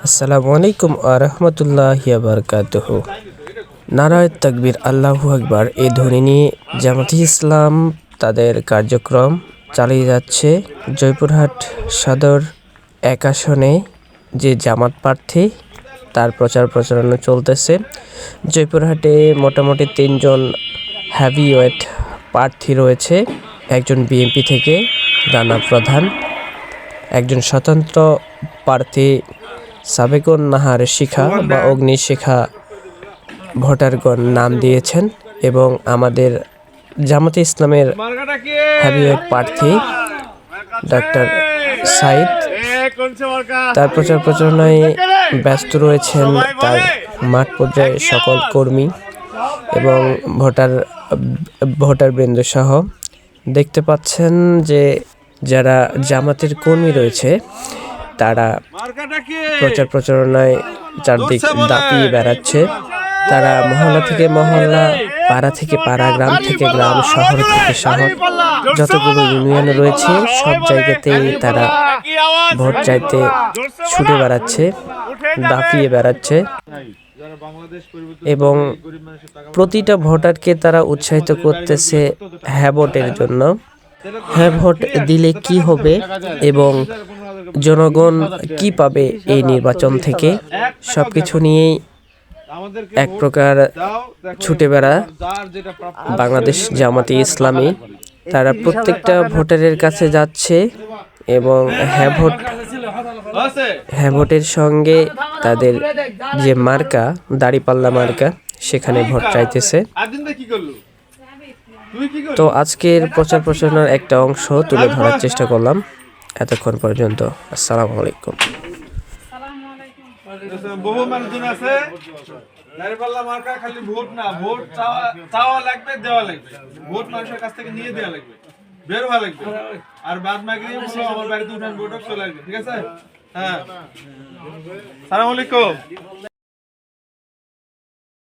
আসসালামু আলাইকুম ওয়া রাহমাতুল্লাহি ওয়া বারাকাতুহু। নারায়ে তাকবীর, আল্লাহু আকবার এই ধ্বনি নিয়ে জামাতে ইসলাম তাদের কার্যক্রম চালিয়ে যাচ্ছে। জয়পুরহাট সদর ১ আসনে যে জামাত প্রার্থী তার প্রচার প্রচারণা চলতেছে। জয়পুরহাটে মোটামুটি ৩ জন হেভিওয়েট প্রার্থী রয়েছে। একজন বিএনপি থেকে রানা প্রধান, একজন স্বতন্ত্র প্রার্থী সাবেকুন নাহার শিখা বা অগ্নিশিখা ভোটারগণ নাম দিয়েছেন, এবং আমাদের জামাতে ইসলামের হেভিওয়েট প্রার্থী ডক্টর সাইদ তার প্রচার প্রচারণায় ব্যস্ত রয়েছেন। তার মাঠ পর্যায়ে সকল কর্মী এবং ভোটারবৃন্দ সহ দেখতে পাচ্ছেন যে যারা জামাতের কর্মী রয়েছে তারা প্রচার প্রচারণায় চারদিক দাপিয়ে বেড়াচ্ছে। তারা মহল্লা থেকে মহল্লা, পাড়া থেকে পাড়া, গ্রাম থেকে গ্রাম, শহর থেকে শহর, যতগুলো ইউনিয়ন রয়েছে সব জায়গাতেই তারা ভোট চাইতে ছুটে বেড়াচ্ছে, দাপিয়ে বেড়াচ্ছে, এবং প্রতিটা ভোটারকে তারা উৎসাহিত করতেছে হ্যাঁ ভোটের জন্য। হ্যাঁ ভোট দিলে কি হবে এবং জনগণ কি পাবে এই নির্বাচন থেকে, সবকিছু নিয়েই এক প্রকার ছুটে বেড়া বাংলাদেশ জামাতে ইসলামী। তারা প্রত্যেকটা ভোটারের কাছে যাচ্ছে এবং হ্যাঁ ভোটের সঙ্গে তাদের যে মার্কা, দাড়িপাল্লা মার্কা, সেখানে ভোট চাইতেছে। তো আজকের প্রচার প্রচারণার একটা অংশ তুলে ধরার চেষ্টা করলাম এতক্ষণ পর্যন্ত। আসসালামু আলাইকুম। বহু মানুষজন আছে, দাঁড়িপাল্লা মার্কা খালি ভোট না, ভোট চাওয়া লাগবে, দেওয়া লাগবে, ভোট মানুষের কাছ থেকে নিয়ে দেওয়া লাগবে, বের হওয়া লাগবে, আর বাদ বাকি আমার বাড়িতে উঠান বৈঠক চলে আসবে। ঠিক আছে? হ্যাঁ, সালাম আলাইকুম।